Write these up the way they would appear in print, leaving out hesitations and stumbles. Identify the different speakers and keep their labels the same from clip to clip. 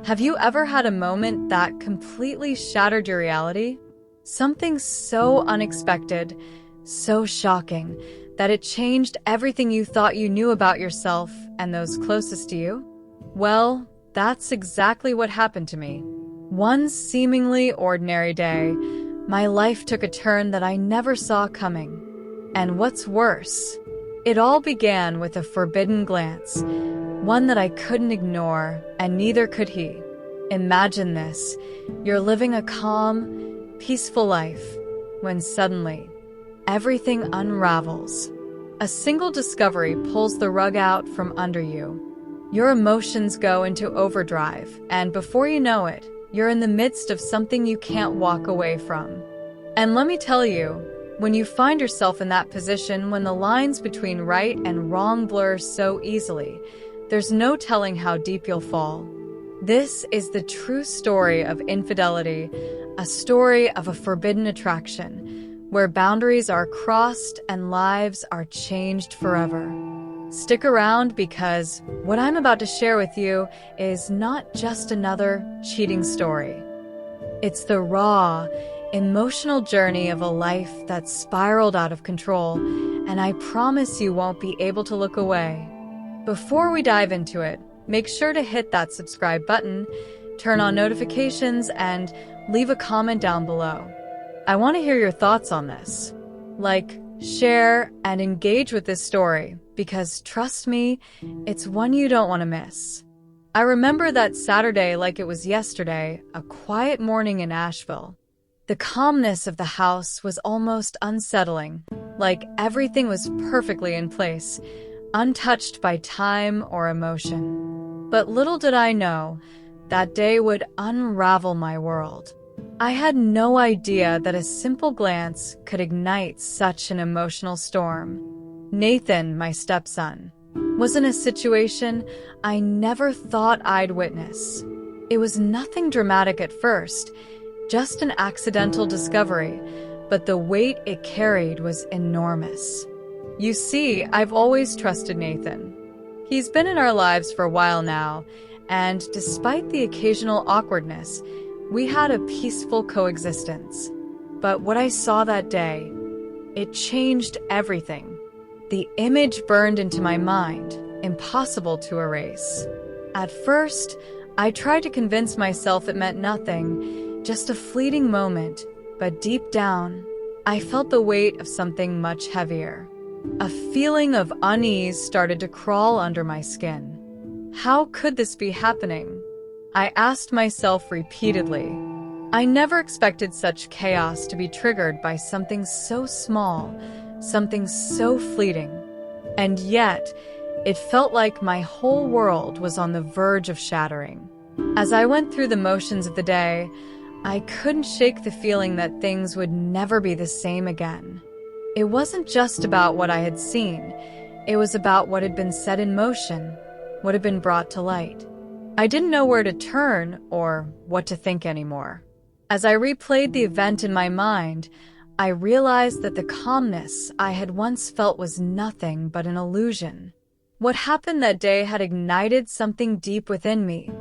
Speaker 1: Have you ever had a moment that completely shattered your reality? Something so unexpected, so shocking, that it changed everything you thought you knew about yourself and those closest to you? Well, that's exactly what happened to me. One seemingly ordinary day, my life took a turn that I never saw coming. And what's worse, it all began with a forbidden glance, one that I couldn't ignore, and neither could he. Imagine this. You're living a calm, peaceful life, when suddenly, everything unravels. A single discovery pulls the rug out from under you. Your emotions go into overdrive, and before you know it, you're in the midst of something you can't walk away from. And let me tell you, when you find yourself in that position, when the lines between right and wrong blur so easily, there's no telling how deep you'll fall. This is the true story of infidelity, a story of a forbidden attraction, where boundaries are crossed and lives are changed forever. Stick around because what I'm about to share with you is not just another cheating story. It's the raw, emotional journey of a life that spiraled out of control, and I promise you won't be able to look away. Before we dive into it, make sure to hit that subscribe button, turn on notifications, and leave a comment down below. I want to hear your thoughts on this. Like, share, and engage with this story, because trust me, it's one you don't want to miss. I remember that Saturday like it was yesterday, a quiet morning in Asheville. The calmness of the house was almost unsettling, like everything was perfectly in place, untouched by time or emotion. But little did I know, that day would unravel my world. I had no idea that a simple glance could ignite such an emotional storm. Nathan, my stepson, was in a situation I never thought I'd witness. It was nothing dramatic at first, just an accidental discovery, but the weight it carried was enormous. You see, I've always trusted Nathan. He's been in our lives for a while now, and despite the occasional awkwardness, we had a peaceful coexistence. But what I saw that day, it changed everything. The image burned into my mind, impossible to erase. At first, I tried to convince myself it meant nothing, just a fleeting moment, but deep down, I felt the weight of something much heavier. A feeling of unease started to crawl under my skin. How could this be happening? I asked myself repeatedly. I never expected such chaos to be triggered by something so small, something so fleeting. And yet, it felt like my whole world was on the verge of shattering. As I went through the motions of the day, I couldn't shake the feeling that things would never be the same again. It wasn't just about what I had seen. It was about what had been set in motion, what had been brought to light. I didn't know where to turn or what to think anymore. As I replayed the event in my mind, I realized that the calmness I had once felt was nothing but an illusion. What happened that day had ignited something deep within me,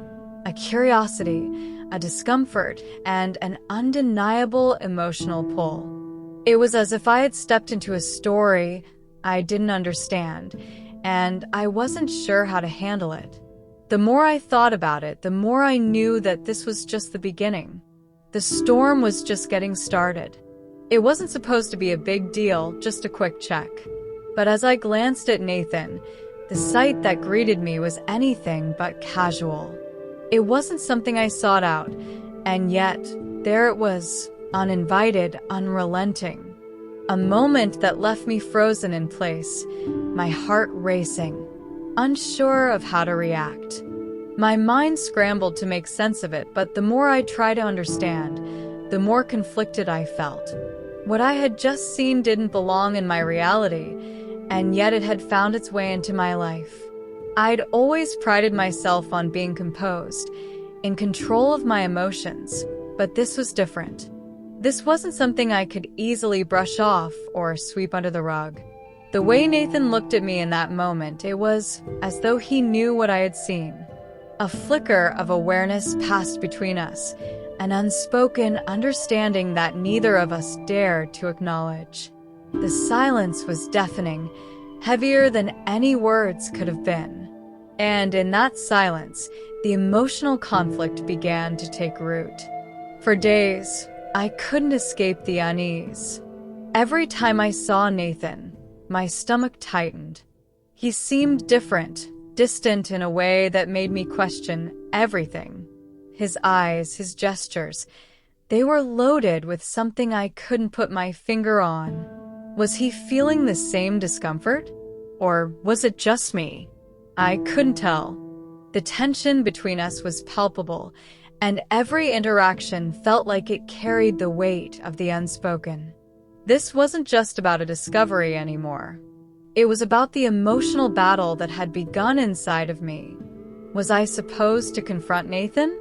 Speaker 1: a curiosity, a discomfort, and an undeniable emotional pull. It was as if I had stepped into a story I didn't understand, and I wasn't sure how to handle it. The more I thought about it, the more I knew that this was just the beginning. The storm was just getting started. It wasn't supposed to be a big deal, just a quick check. But as I glanced at Nathan, the sight that greeted me was anything but casual. It wasn't something I sought out, and yet, there it was, uninvited, unrelenting. A moment that left me frozen in place, my heart racing, unsure of how to react. My mind scrambled to make sense of it, but the more I tried to understand, the more conflicted I felt. What I had just seen didn't belong in my reality, and yet it had found its way into my life. I'd always prided myself on being composed, in control of my emotions, but this was different. This wasn't something I could easily brush off or sweep under the rug. The way Nathan looked at me in that moment, it was as though he knew what I had seen. A flicker of awareness passed between us, an unspoken understanding that neither of us dared to acknowledge. The silence was deafening, heavier than any words could have been. And in that silence, the emotional conflict began to take root. For days, I couldn't escape the unease. Every time I saw Nathan, my stomach tightened. He seemed different, distant in a way that made me question everything. His eyes, his gestures, they were loaded with something I couldn't put my finger on. Was he feeling the same discomfort? Or was it just me? I couldn't tell. The tension between us was palpable, and every interaction felt like it carried the weight of the unspoken. This wasn't just about a discovery anymore. It was about the emotional battle that had begun inside of me. Was I supposed to confront Nathan?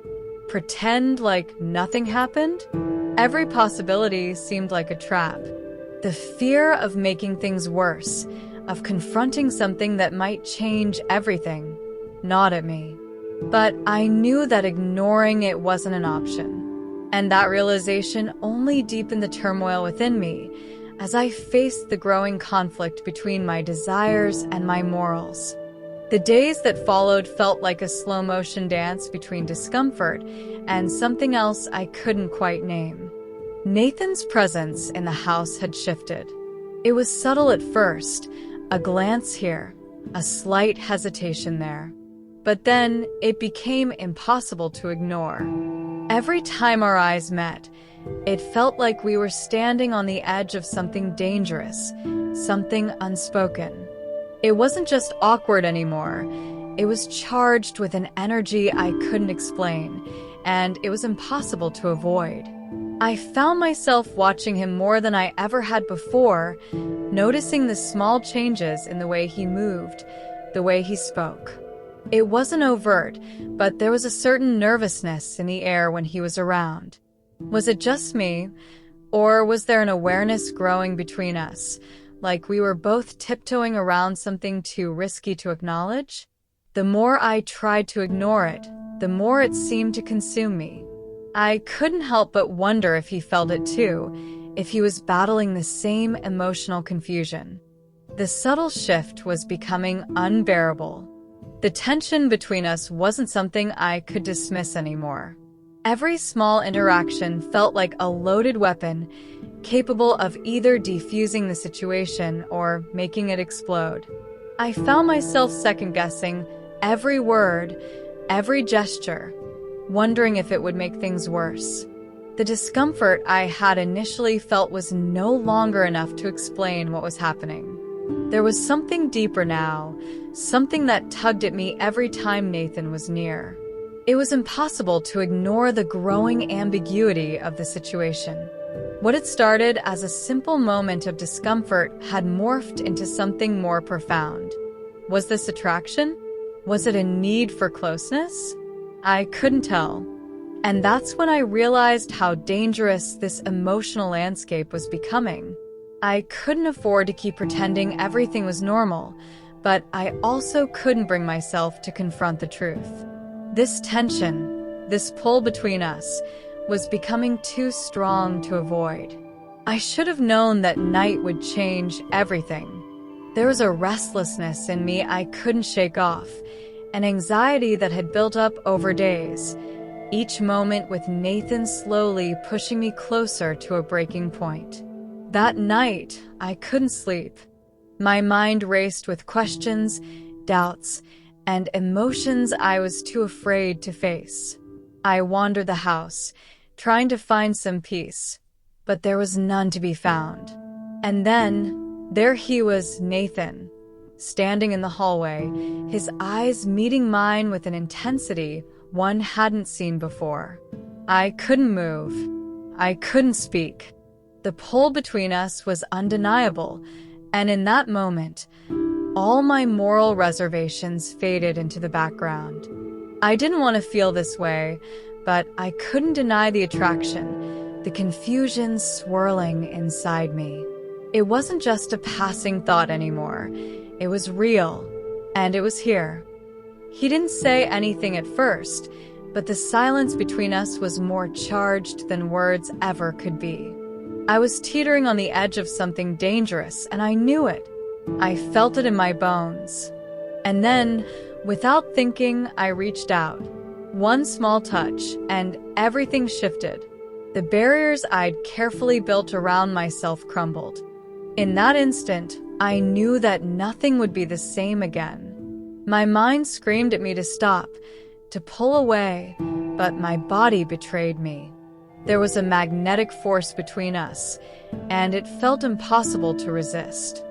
Speaker 1: Pretend like nothing happened? Every possibility seemed like a trap. The fear of making things worse, of confronting something that might change everything, gnawed at me. But I knew that ignoring it wasn't an option. And that realization only deepened the turmoil within me as I faced the growing conflict between my desires and my morals. The days that followed felt like a slow-motion dance between discomfort and something else I couldn't quite name. Nathan's presence in the house had shifted. It was subtle at first, a glance here, a slight hesitation there. But then it became impossible to ignore. Every time our eyes met, it felt like we were standing on the edge of something dangerous, something unspoken. It wasn't just awkward anymore. It was charged with an energy I couldn't explain, and it was impossible to avoid. I found myself watching him more than I ever had before, noticing the small changes in the way he moved, the way he spoke. It wasn't overt, but there was a certain nervousness in the air when he was around. Was it just me, or was there an awareness growing between us, like we were both tiptoeing around something too risky to acknowledge? The more I tried to ignore it, the more it seemed to consume me. I couldn't help but wonder if he felt it too, if he was battling the same emotional confusion. The subtle shift was becoming unbearable. The tension between us wasn't something I could dismiss anymore. Every small interaction felt like a loaded weapon, capable of either defusing the situation or making it explode. I found myself second-guessing every word, every gesture, wondering if it would make things worse. The discomfort I had initially felt was no longer enough to explain what was happening. There was something deeper now, something that tugged at me every time Nathan was near. It was impossible to ignore the growing ambiguity of the situation. What had started as a simple moment of discomfort had morphed into something more profound. Was this attraction? Was it a need for closeness? I couldn't tell. And that's when I realized how dangerous this emotional landscape was becoming. I couldn't afford to keep pretending everything was normal, but I also couldn't bring myself to confront the truth. This tension, this pull between us, was becoming too strong to avoid. I should have known that night would change everything. There was a restlessness in me I couldn't shake off, an anxiety that had built up over days, each moment with Nathan slowly pushing me closer to a breaking point. That night, I couldn't sleep. My mind raced with questions, doubts, and emotions I was too afraid to face. I wandered the house, trying to find some peace, but there was none to be found. And then, there he was, Nathan, standing in the hallway, his eyes meeting mine with an intensity one hadn't seen before. I couldn't move. I couldn't speak. The pull between us was undeniable, and in that moment, all my moral reservations faded into the background. I didn't want to feel this way, but I couldn't deny the attraction, the confusion swirling inside me. It wasn't just a passing thought anymore. It was real, and it was here. He didn't say anything at first, but the silence between us was more charged than words ever could be. I was teetering on the edge of something dangerous, and I knew it. I felt it in my bones. And then, without thinking, I reached out. One small touch, and everything shifted. The barriers I'd carefully built around myself crumbled. In that instant, I knew that nothing would be the same again. My mind screamed at me to stop, to pull away, but my body betrayed me. There was a magnetic force between us, and it felt impossible to resist.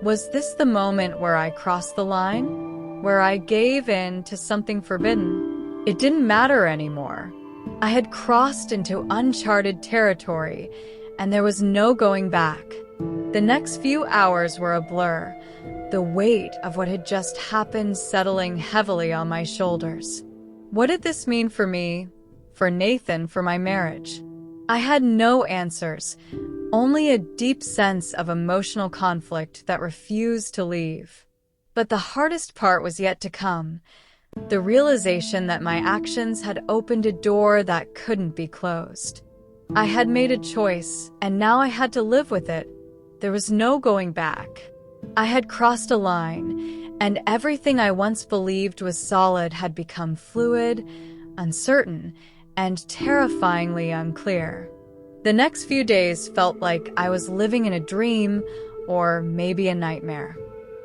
Speaker 1: Was this the moment where I crossed the line? Where I gave in to something forbidden? It didn't matter anymore. I had crossed into uncharted territory, and there was no going back. The next few hours were a blur, the weight of what had just happened settling heavily on my shoulders. What did this mean for me, for Nathan, for my marriage? I had no answers, only a deep sense of emotional conflict that refused to leave. But the hardest part was yet to come, the realization that my actions had opened a door that couldn't be closed. I had made a choice, and now I had to live with it. There was no going back. I had crossed a line, and everything I once believed was solid had become fluid, uncertain, and terrifyingly unclear. The next few days felt like I was living in a dream, or maybe a nightmare.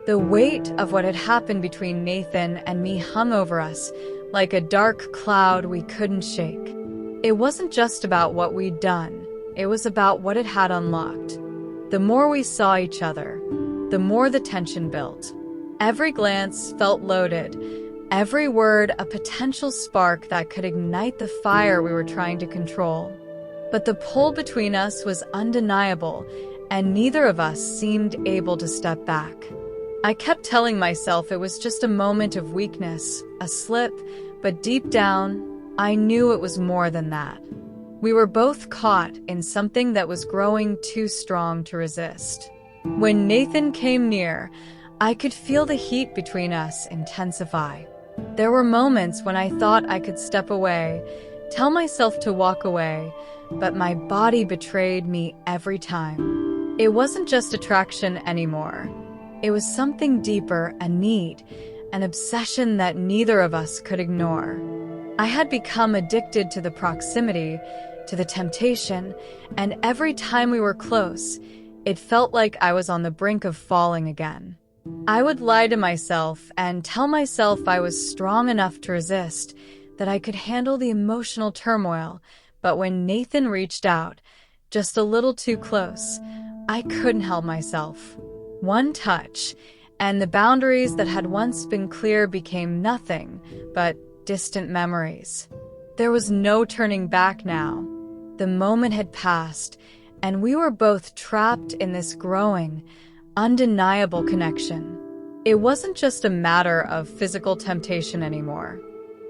Speaker 1: The weight of what had happened between Nathan and me hung over us like a dark cloud we couldn't shake. It wasn't just about what we'd done, it was about what it had unlocked. The more we saw each other, the more the tension built. Every glance felt loaded, every word a potential spark that could ignite the fire we were trying to control. But the pull between us was undeniable, and neither of us seemed able to step back. I kept telling myself it was just a moment of weakness, a slip, but deep down, I knew it was more than that. We were both caught in something that was growing too strong to resist. When Nathan came near, I could feel the heat between us intensify. There were moments when I thought I could step away, tell myself to walk away, but my body betrayed me every time. It wasn't just attraction anymore. It was something deeper, a need, an obsession that neither of us could ignore. I had become addicted to the proximity, to the temptation, and every time we were close, it felt like I was on the brink of falling again. I would lie to myself and tell myself I was strong enough to resist, that I could handle the emotional turmoil, but when Nathan reached out, just a little too close, I couldn't help myself. One touch, and the boundaries that had once been clear became nothing but distant memories. There was no turning back now. The moment had passed, and we were both trapped in this growing, undeniable connection. It wasn't just a matter of physical temptation anymore.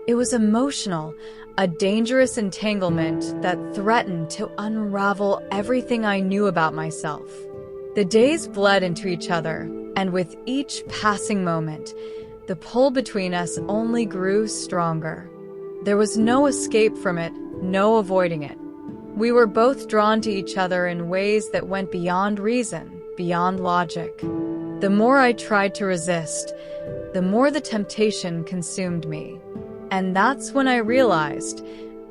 Speaker 1: It was emotional, a dangerous entanglement that threatened to unravel everything I knew about myself. The days bled into each other, and with each passing moment, the pull between us only grew stronger. There was no escape from it, no avoiding it. We were both drawn to each other in ways that went beyond reason, beyond logic. The more I tried to resist, the more the temptation consumed me. And that's when I realized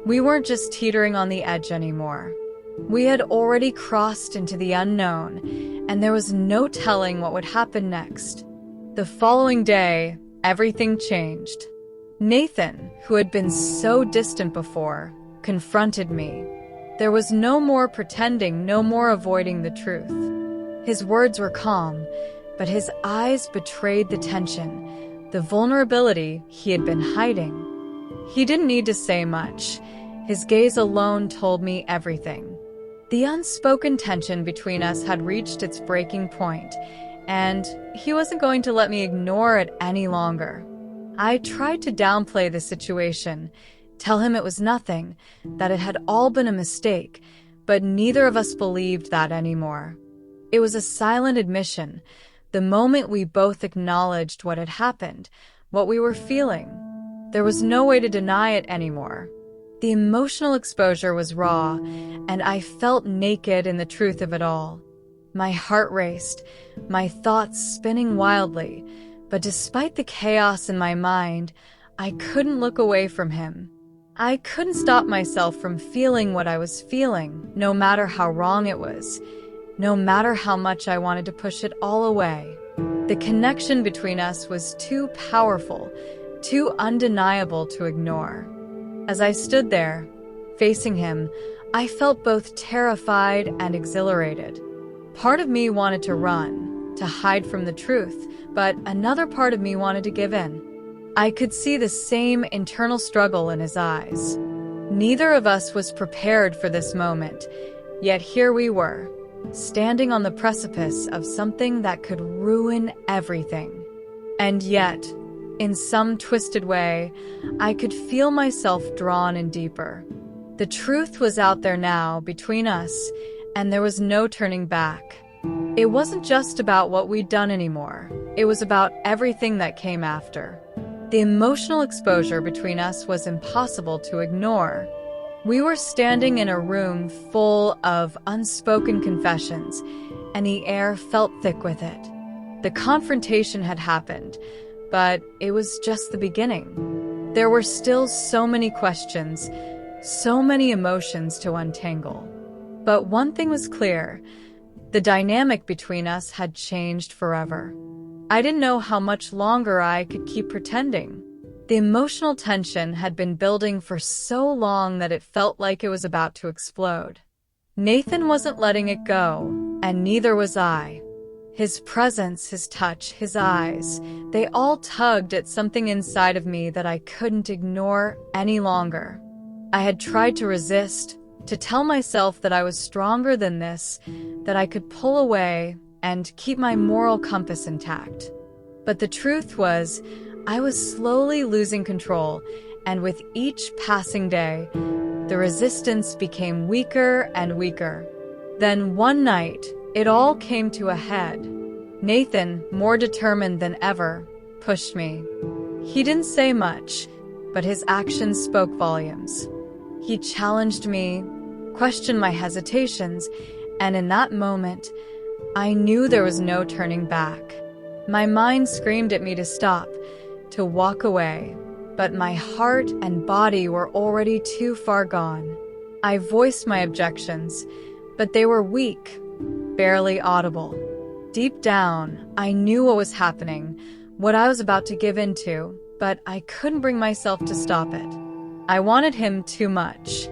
Speaker 1: we weren't just teetering on the edge anymore. We had already crossed into the unknown, and there was no telling what would happen next. The following day, everything changed. Nathan, who had been so distant before, confronted me. There was no more pretending, no more avoiding the truth. His words were calm, but his eyes betrayed the tension, the vulnerability he had been hiding. He didn't need to say much. His gaze alone told me everything. The unspoken tension between us had reached its breaking point, and he wasn't going to let me ignore it any longer. I tried to downplay the situation, tell him it was nothing, that it had all been a mistake, but neither of us believed that anymore. It was a silent admission, the moment we both acknowledged what had happened, what we were feeling. There was no way to deny it anymore. The emotional exposure was raw, and I felt naked in the truth of it all. My heart raced, my thoughts spinning wildly, but despite the chaos in my mind, I couldn't look away from him. I couldn't stop myself from feeling what I was feeling, no matter how wrong it was, no matter how much I wanted to push it all away. The connection between us was too powerful, too undeniable to ignore. As I stood there, facing him, I felt both terrified and exhilarated. Part of me wanted to run, to hide from the truth, but another part of me wanted to give in. I could see the same internal struggle in his eyes. Neither of us was prepared for this moment, yet here we were, standing on the precipice of something that could ruin everything. And yet, in some twisted way, I could feel myself drawn in deeper. The truth was out there now, between us, and there was no turning back. It wasn't just about what we'd done anymore. It was about everything that came after. The emotional exposure between us was impossible to ignore. We were standing in a room full of unspoken confessions, and the air felt thick with it. The confrontation had happened, but it was just the beginning. There were still so many questions, so many emotions to untangle. But one thing was clear: the dynamic between us had changed forever. I didn't know how much longer I could keep pretending. The emotional tension had been building for so long that it felt like it was about to explode. Nathan wasn't letting it go, and neither was I. His presence, his touch, his eyes, they all tugged at something inside of me that I couldn't ignore any longer. I had tried to resist, to tell myself that I was stronger than this, that I could pull away and keep my moral compass intact. But the truth was, I was slowly losing control, and with each passing day, the resistance became weaker and weaker. Then one night, it all came to a head. Nathan, more determined than ever, pushed me. He didn't say much, but his actions spoke volumes. He challenged me, questioned my hesitations, and in that moment, I knew there was no turning back. My mind screamed at me to stop, to walk away, but my heart and body were already too far gone. I voiced my objections, but they were weak, barely audible. Deep down, I knew what was happening, what I was about to give into, but I couldn't bring myself to stop it. I wanted him too much.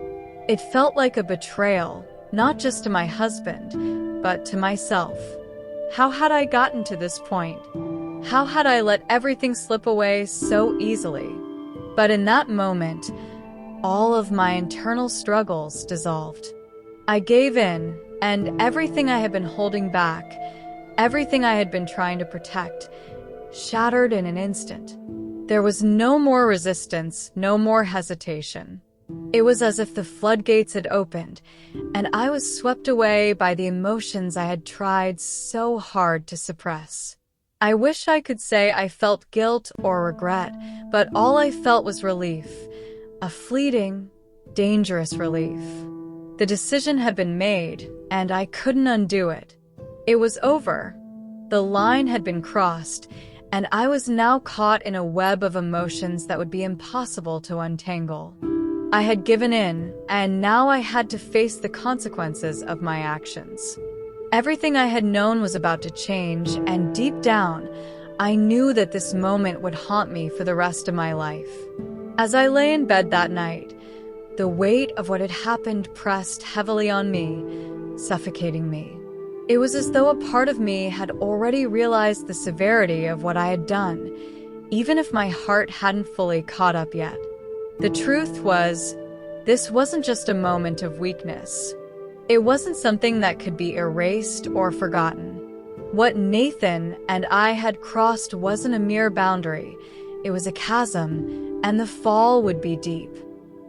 Speaker 1: It felt like a betrayal, not just to my husband, but to myself. How had I gotten to this point? How had I let everything slip away so easily? But in that moment, all of my internal struggles dissolved. I gave in, and everything I had been holding back, everything I had been trying to protect, shattered in an instant. There was no more resistance, no more hesitation. It was as if the floodgates had opened, and I was swept away by the emotions I had tried so hard to suppress. I wish I could say I felt guilt or regret, but all I felt was relief, a fleeting, dangerous relief. The decision had been made, and I couldn't undo it. It was over. The line had been crossed, and I was now caught in a web of emotions that would be impossible to untangle. I had given in, and now I had to face the consequences of my actions. Everything I had known was about to change, and deep down, I knew that this moment would haunt me for the rest of my life. As I lay in bed that night, the weight of what had happened pressed heavily on me, suffocating me. It was as though a part of me had already realized the severity of what I had done, even if my heart hadn't fully caught up yet. The truth was, this wasn't just a moment of weakness. It wasn't something that could be erased or forgotten. What Nathan and I had crossed wasn't a mere boundary. It was a chasm, and the fall would be deep.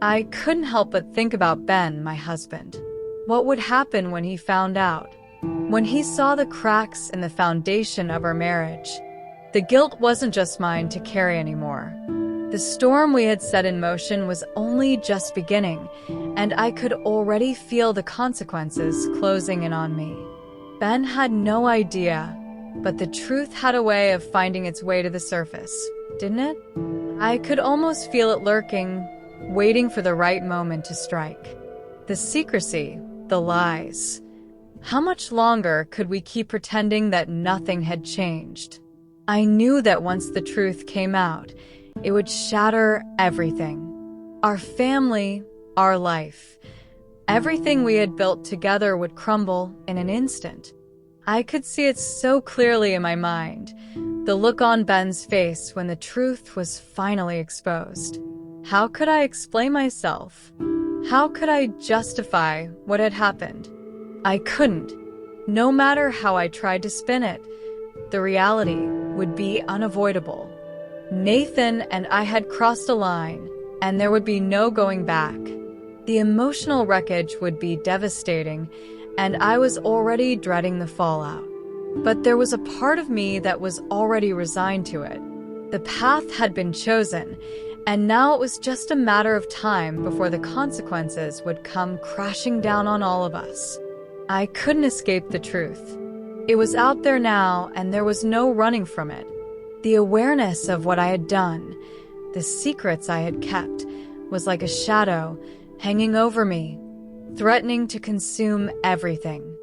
Speaker 1: I couldn't help but think about Ben, my husband. What would happen when he found out? When he saw the cracks in the foundation of our marriage? The guilt wasn't just mine to carry anymore. The storm we had set in motion was only just beginning, and I could already feel the consequences closing in on me. Ben had no idea, but the truth had a way of finding its way to the surface, didn't it? I could almost feel it lurking, waiting for the right moment to strike. The secrecy, the lies. How much longer could we keep pretending that nothing had changed? I knew that once the truth came out, it would shatter everything. Our family, our life. Everything we had built together would crumble in an instant. I could see it so clearly in my mind, the look on Ben's face when the truth was finally exposed. How could I explain myself? How could I justify what had happened? I couldn't. No matter how I tried to spin it, the reality would be unavoidable. Nathan and I had crossed a line, and there would be no going back. The emotional wreckage would be devastating, and I was already dreading the fallout. But there was a part of me that was already resigned to it. The path had been chosen, and now it was just a matter of time before the consequences would come crashing down on all of us. I couldn't escape the truth. It was out there now, and there was no running from it. The awareness of what I had done, the secrets I had kept, was like a shadow hanging over me, threatening to consume everything.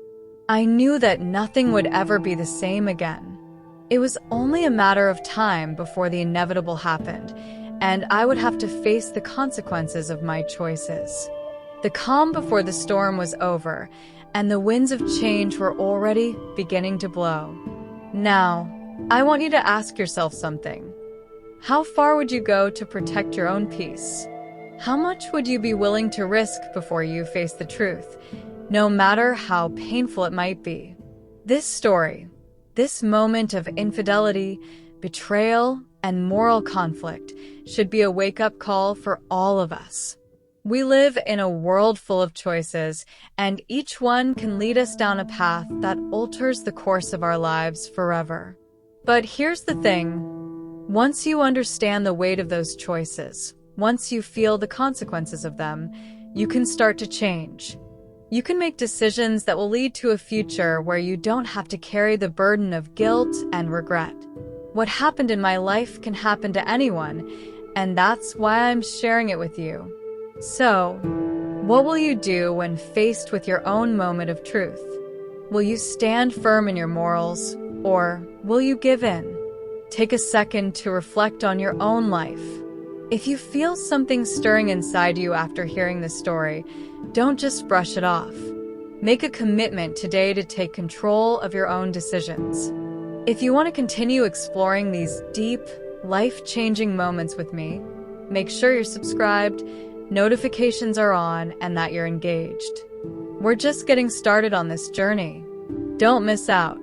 Speaker 1: I knew that nothing would ever be the same again. It was only a matter of time before the inevitable happened, and I would have to face the consequences of my choices. The calm before the storm was over, and the winds of change were already beginning to blow. Now, I want you to ask yourself something. How far would you go to protect your own peace? How much would you be willing to risk before you face the truth, no matter how painful it might be? This story, this moment of infidelity, betrayal, and moral conflict should be a wake-up call for all of us. We live in a world full of choices, and each one can lead us down a path that alters the course of our lives forever. But here's the thing. Once you understand the weight of those choices, once you feel the consequences of them, you can start to change. You can make decisions that will lead to a future where you don't have to carry the burden of guilt and regret. What happened in my life can happen to anyone, and that's why I'm sharing it with you. So, what will you do when faced with your own moment of truth? Will you stand firm in your morals, or will you give in? Take a second to reflect on your own life. If you feel something stirring inside you after hearing this story, don't just brush it off. Make a commitment today to take control of your own decisions. If you want to continue exploring these deep, life-changing moments with me, make sure you're subscribed, notifications are on, and that you're engaged. We're just getting started on this journey. Don't miss out.